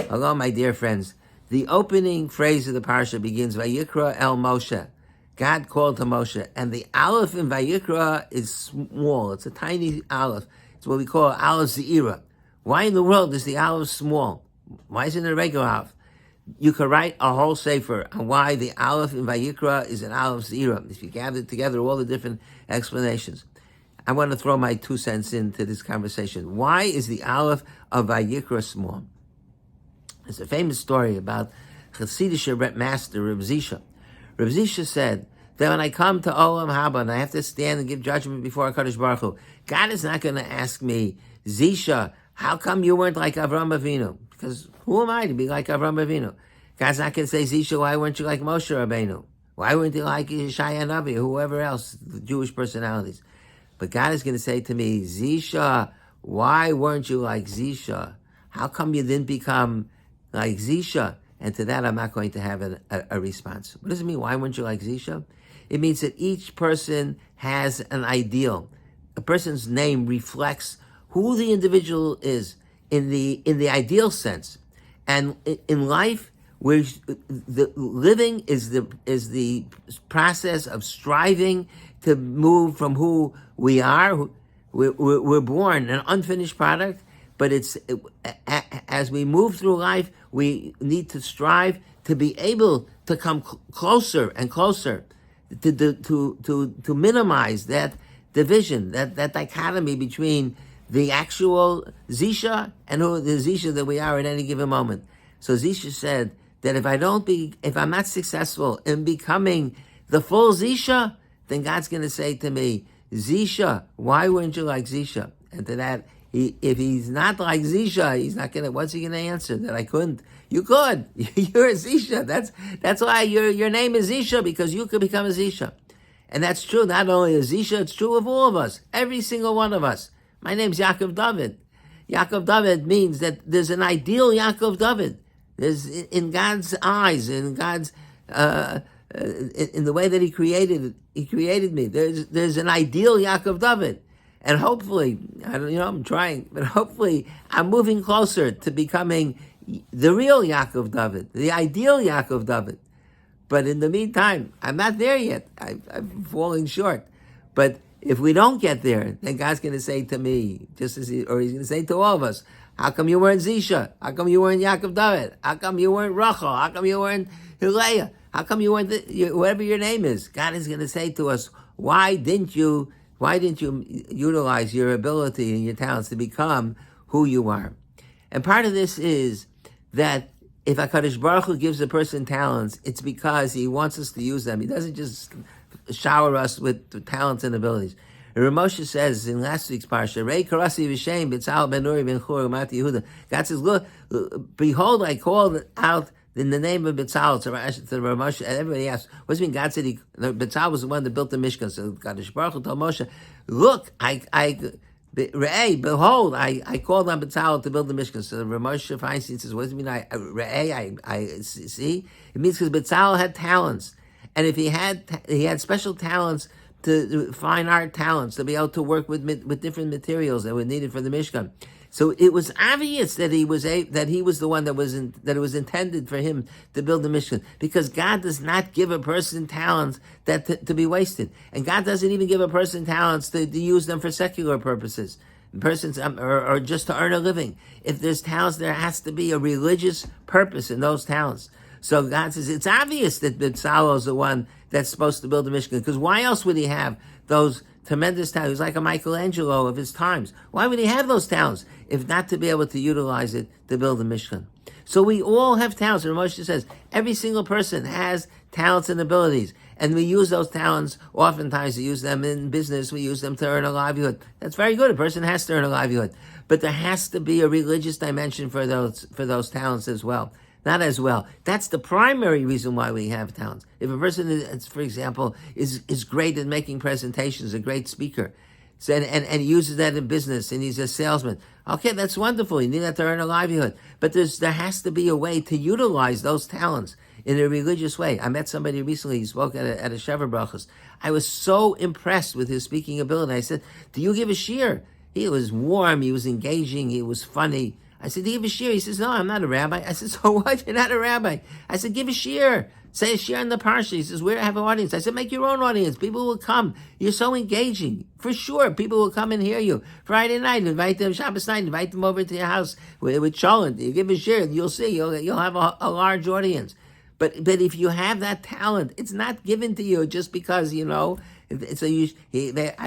Hello, my dear friends. The opening phrase of the Parashah begins, Vayikrah el Moshe. God called to Moshe. And the Alef in Vayikrah is small. It's a tiny Alef. It's what we call Alef Ze'ira. Why in the world is the Alef small? Why isn't it a regular Alef? You could write a whole sefer on why the Alef in Vayikrah is an Alef Ze'ira. If you gather together all the different explanations. I want to throw my 2 cents into this conversation. Why is the Alef of Vayikrah small? There's a famous story about Hasidic master Reb Zisha. Reb Zisha said that when I come to Olam Haba and I have to stand and give judgment before HaKadosh Baruch Hu, God is not going to ask me, Zisha, how come you weren't like Avraham Avinu? Because who am I to be like Avraham Avinu? God's not going to say, Zisha, why weren't you like Moshe Rabbeinu? Why weren't you like Yeshaya Navi or whoever else, the Jewish personalities? But God is going to say to me, Zisha, why weren't you like Zisha? How come you didn't become like Zisha? And to that, I'm not going to have a response. What does it mean? Why weren't you like Zisha? It means that each person has an ideal. A person's name reflects who the individual is in the ideal sense. And in life, where the living is the process of striving to move from who we are. We're born an unfinished product, but as we move through life, we need to strive to be able to come closer and closer, to minimize that division, that dichotomy between the actual Zisha and who the Zisha that we are at any given moment. So Zisha said that if I'm not successful in becoming the full Zisha, then God's going to say to me, Zisha, why weren't you like Zisha? And to that, if he's not like Zisha, he's not going to, what's he going to answer? That I couldn't. You could. You're a Zisha. That's why your name is Zisha, because you could become a Zisha. And that's true not only of Zisha, it's true of all of us. Every single one of us. My name's Yaakov David. Yaakov David means that there's an ideal Yaakov David. There's, in God's eyes, in God's, in the way that He created me. There's an ideal Yaakov David, and hopefully, I'm trying, but hopefully, I'm moving closer to becoming the real Yaakov David, the ideal Yaakov David. But in the meantime, I'm not there yet. I'm falling short. But if we don't get there, then God's going to say to me, He's going to say to all of us, how come you weren't Zisha? How come you weren't Yaakov David? How come you weren't Rachel? How come you weren't Hileah? How come you weren't whatever your name is? God is going to say to us, why didn't you utilize your ability and your talents to become who you are? And part of this is that if HaKadosh Baruch Hu gives a person talents, it's because He wants us to use them. He doesn't just shower us with talents and abilities. And Moshe says in last week's parsha, Rei karasi v'shem b'tzal ben Uri ben Chur u'mati Yehuda. God says, look, behold, I called out in the name of B'tzal to Moshe. And everybody asks, what does it mean? God said B'tzal was the one that built the Mishkan. So God Baruch Hu told Moshe, look, Re'eh, behold, I called on B'tzal to build the Mishkan. So Moshe Feinstein says, what does it mean? I see? It means because B'tzal had talents. And if he had special talents, to fine art talents, to be able to work with different materials that were needed for the Mishkan. So it was obvious that he was the one that it was intended for him to build the Mishkan, because God does not give a person talents to be wasted, and God doesn't even give a person talents to use them for secular purposes, persons or just to earn a living. If there's talents, there has to be a religious purpose in those talents. So God says it's obvious that B'tzalel is the one that's supposed to build the Mishkan, because why else would he have those tremendous talents? He's like a Michelangelo of his times. Why would he have those talents if not to be able to utilize it to build the Mishkan? So we all have talents. And Moshe says every single person has talents and abilities, and we use those talents oftentimes to use them in business. We use them to earn a livelihood. That's very good. A person has to earn a livelihood, but there has to be a religious dimension for those talents as well. Not as well. That's the primary reason why we have talents. If a person is, for example, is great at making presentations, a great speaker, so, and he uses that in business, and he's a salesman, okay, that's wonderful. You need that to earn a livelihood. But there has to be a way to utilize those talents in a religious way. I met somebody recently, he spoke at a Shever Brachos. I was so impressed with his speaking ability. I said, do you give a shiur? He was warm, he was engaging, he was funny. I said, give a shir. He says, no, I'm not a rabbi. I said, so what? You're not a rabbi. I said, give a shir. Say a shir in the parsha. He says, where I have an audience. I said, make your own audience. People will come. You're so engaging. For sure, people will come and hear you. Friday night, invite them. Shabbos night, invite them over to your house with Sholem. You give a shir. You'll see. You'll have a large audience. But if you have that talent, it's not given to you just because, so I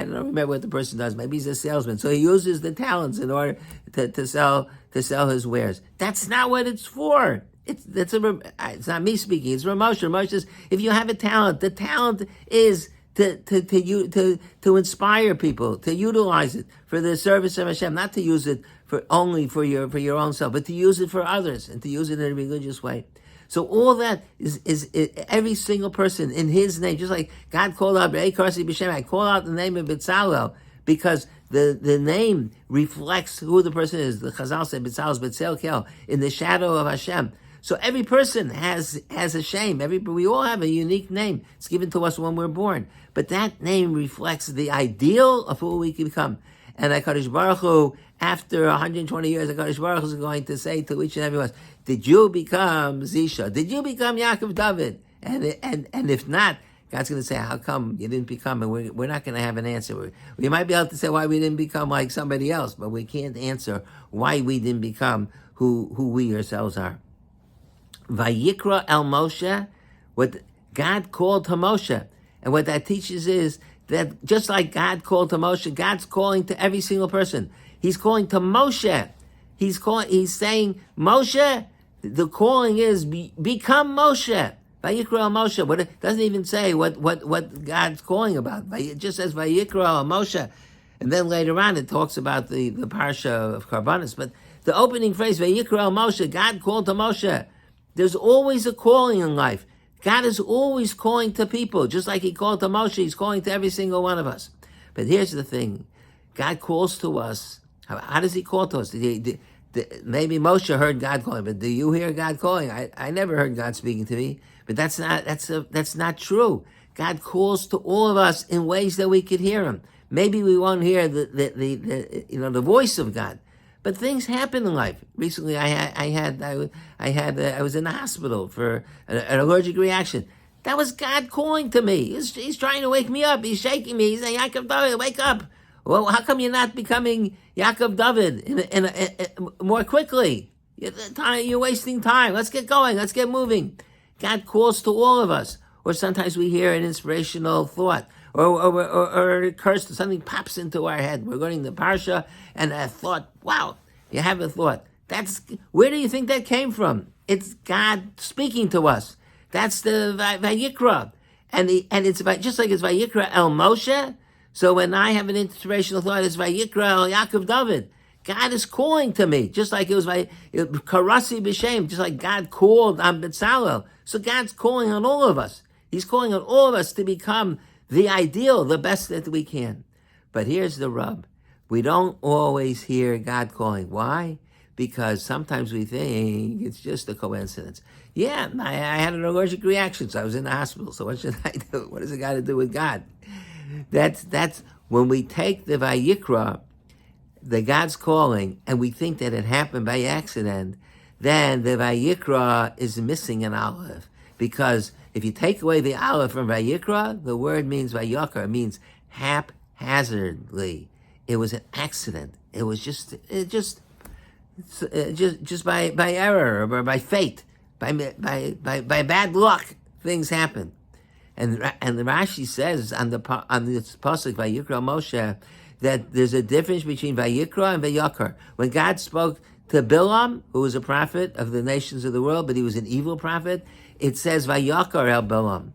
don't remember what the person does. Maybe he's a salesman. So he uses the talents in order to sell his wares. That's not what it's for. It's not me speaking. It's Moshe. Moshe says, if you have a talent, the talent is to inspire people, to utilize it for the service of Hashem, not to use it only for your own self, but to use it for others and to use it in a religious way. So all that is every single person in His name, just like God called out Vayikrah b'Shem. I call out the name of Betzalel because the name reflects who the person is. The Chazal said Betzalel is Betzel Kel, in the shadow of Hashem. So every person has a shame. We all have a unique name. It's given to us when we're born. But that name reflects the ideal of who we can become. And HaKadosh Baruch Hu, after 120 years, HaKadosh Baruch Hu is going to say to each and every one, did you become Zisha? Did you become Yaakov David? And if not, God's going to say, how come you didn't become? And we're not going to have an answer. We might be able to say why we didn't become like somebody else, but we can't answer why we didn't become who we ourselves are. Vayikrah el Moshe, what God called to Moshe. And what that teaches is that just like God called to Moshe, God's calling to every single person. He's calling to Moshe. He's saying, Moshe, the calling is become Moshe. Vayikrah el Moshe. But it doesn't even say what God's calling about. It just says Vayikrah el Moshe. And then later on it talks about the Parashas of Karbanis. But the opening phrase, Vayikrah el Moshe, God called to Moshe. There's always a calling in life. God is always calling to people. Just like He called to Moshe, He's calling to every single one of us. But here's the thing. God calls to us. How does He call to us? Maybe Moshe heard God calling, but do you hear God calling? I never heard God speaking to me. But that's not true. God calls to all of us in ways that we could hear Him. Maybe we won't hear the voice of God. But things happen in life. Recently, I was in the hospital for an allergic reaction. That was God calling to me. He's trying to wake me up. He's shaking me. He's saying, Yaakov David, wake up. Well, how come you're not becoming Yaakov David in more quickly? You're wasting time. Let's get going. Let's get moving. God calls to all of us. Or sometimes we hear an inspirational thought. Or a curse, something pops into our head. We're learning the Parsha, and a thought, wow, you have a thought. Where do you think that came from? It's God speaking to us. That's the Vayikrah. And it's just like it's Vayikrah el Moshe. So when I have an inspirational thought, it's Vayikrah el Yaakov David. God is calling to me, just like it was Karasi b'Shem, just like God called on Betzalel. So God's calling on all of us. He's calling on all of us to become the ideal, the best that we can. But here's the rub. We don't always hear God calling. Why? Because sometimes we think it's just a coincidence. Yeah, I had an allergic reaction, so I was in the hospital. So what should I do? What does it got to do with God? That's when we take the Vayikra, the God's calling, and we think that it happened by accident, then the Vayikra is missing an Alef. Because if you take away the Alef from Vayikra, the word means Vayakar. It means haphazardly. It was an accident. It was just by error or by fate, by bad luck, things happen. And the Rashi says on this pasuk Vayikrah Moshe that there's a difference between Vayikra and Vayakar. When God spoke to Bilam, who was a prophet of the nations of the world, but he was an evil prophet, it says Vayakar el Bilam.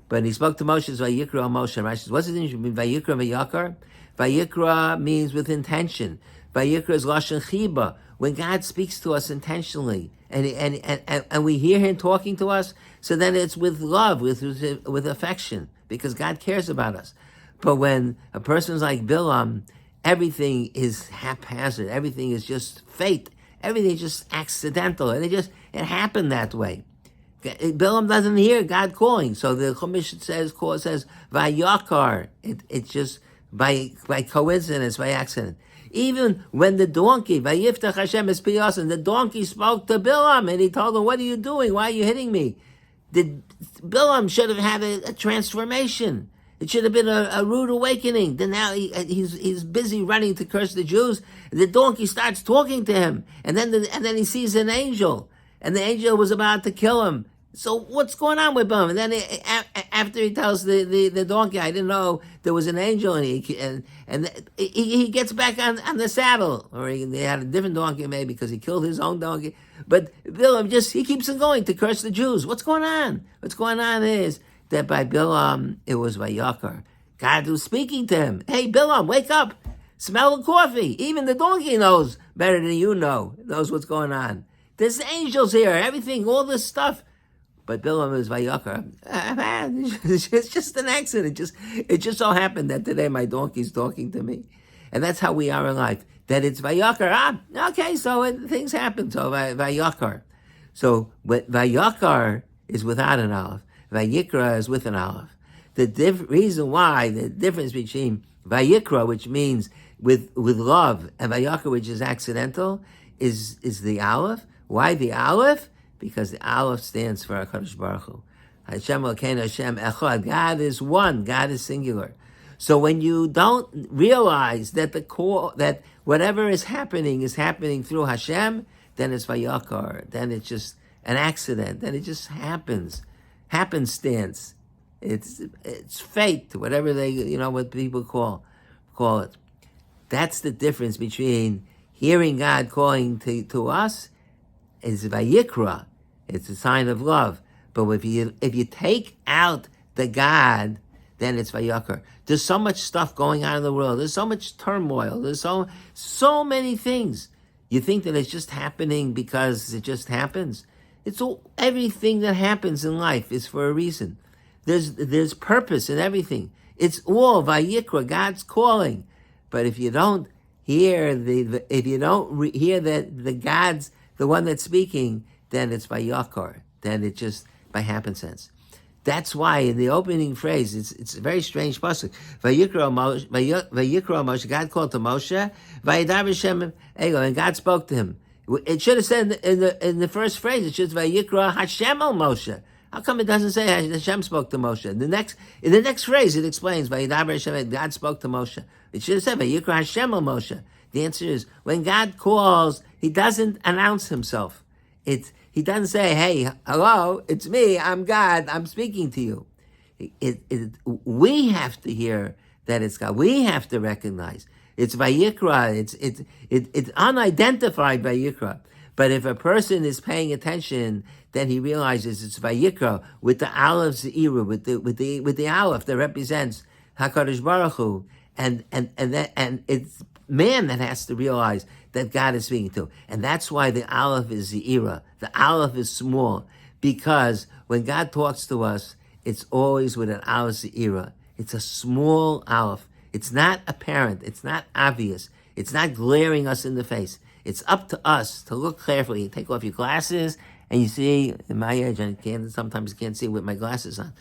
But he spoke to Moshe as Vayikra el Moshe. Rashi says, what's the difference between Vayikra and Vayakar? Vayikra means with intention. Vayikra is Lashon Chiba. When God speaks to us intentionally, and we hear Him talking to us, so then it's with love, with affection, because God cares about us. But when a person's like Bilam, everything is haphazard. Everything is just fate. Everything is just accidental, and it happened that way. Bilam doesn't hear God calling, so the Chumash says Vayakar. It's just by coincidence, by accident. Even when the donkey, Vayiftach Hashem es piyos, and the donkey spoke to Bilam, and he told him, "What are you doing? Why are you hitting me?" Bilam should have had a transformation. It should have been a rude awakening. Then now he's busy running to curse the Jews. The donkey starts talking to him, and then he sees an angel, and the angel was about to kill him. So what's going on with Bilam? And then after he tells the donkey, "I didn't know there was an angel," and he gets back on the saddle, or they had a different donkey maybe because he killed his own donkey. But Bilam he keeps on going to curse the Jews. What's going on? What's going on is that by Bilam, it was Vayikrah. God was speaking to him. "Hey, Bilam, wake up. Smell the coffee." Even the donkey knows better than you knows what's going on. There's angels here, everything, all this stuff. But Bilam is Vayikrah. It's just an accident. It just so happened that today my donkey's talking to me. And that's how we are in life. That it's Vayikrah. Okay, so things happen. So Vayikrah. So Vayikrah is without an Alef. Vayikrah is with an Alef. The reason why, the difference between Vayikrah, which means with love, and Vayikrah, which is accidental, is the Alef. Why the Alef? Because the Alef stands for HaKadosh Baruch Hu. Hashem Elokeinu Hashem Echad. God is one. God is singular. So when you don't realize that that whatever is happening through Hashem, then it's Vayikrah. Then it's just an accident. Then it just happens. Happenstance. It's fate, whatever what people call it. That's the difference between hearing God calling to us is Vayikrah. It's a sign of love. But if you take out the God, then it's Vayikrah. There's so much stuff going on in the world. There's so much turmoil. There's so many things. You think that it's just happening because it just happens. Everything that happens in life is for a reason. There's purpose in everything. It's all Vayikrah, God's calling. But if you don't hear hear that the God's the one that's speaking, then it's Vayikrah. Then it's just by happenstance. That's why in the opening phrase, it's a very strange pasuk. Vayikrah Moshe, God called to Moshe, Vayidar Hashem Ego, and God spoke to him. It should have said in the first phrase, it should Vayikrah Hashem al Moshe. How come it doesn't say Hashem spoke to Moshe? In the next phrase, it explains Vayidar Hashem, God spoke to Moshe. It should have said Vayikrah Hashem al Moshe. The answer is when God calls, He doesn't announce Himself. He doesn't say, "Hey, hello, it's me. I'm God. I'm speaking to you." We have to hear that it's God. We have to recognize it's Vayikrah. It's unidentified Vayikrah. But if a person is paying attention, then he realizes it's Vayikrah with the Alef Zeira, with the Alef that represents HaKadosh Baruch Hu, and it's man that has to realize that God is speaking to. And that's why the Alef is Zeira. The Alef is small, because when God talks to us, it's always with an Alef Zeira. It's a small Alef. It's not apparent. It's not obvious. It's not glaring us in the face. It's up to us to look carefully. You take off your glasses, and you see, in my age, I sometimes can't see with my glasses on.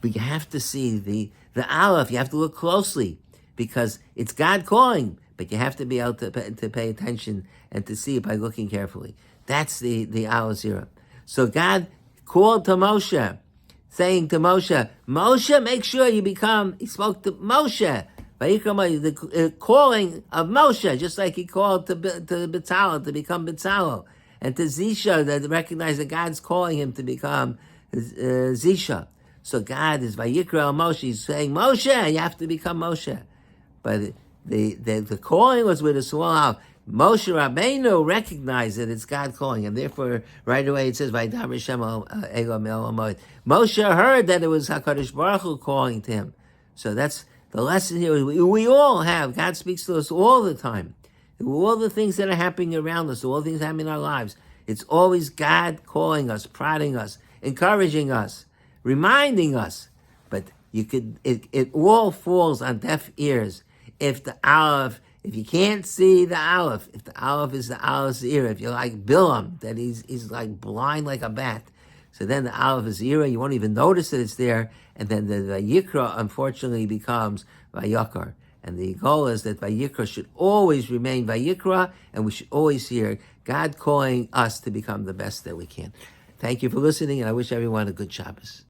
But you have to see the Alef. You have to look closely, because it's God calling. But you have to be able to pay attention and to see it by looking carefully. That's the Alef Zeira. So God called to Moshe, saying to Moshe, "Moshe, make sure you become." He spoke to Moshe, the calling of Moshe, just like He called to Bezalel to become Bezalel, and to Zisha that recognize that God's calling him to become Zisha. So God is Vayikrah Moshe. He's saying, "Moshe, you have to become Moshe." But the calling was with a small Alef. Moshe Rabbeinu recognized that it's God calling, and therefore right away it says, "Vayidar Hashem Ego Me'olam Moed." Moshe heard that it was HaKadosh Baruch Hu calling to him. So that's the lesson here. We all have. God speaks to us all the time. All the things that are happening around us, all the things happening in our lives, it's always God calling us, prodding us, encouraging us, reminding us. But it all falls on deaf ears. If you can't see the Alef, if the Alef is the Alef Zeira, if you're like Bilam, that he's like blind like a bat, so then the Alef is Zeira, you won't even notice that it's there, and then the Vayikrah unfortunately becomes Vayikrah. And the goal is that Vayikrah should always remain Vayikrah, and we should always hear God calling us to become the best that we can. Thank you for listening, and I wish everyone a good Shabbos.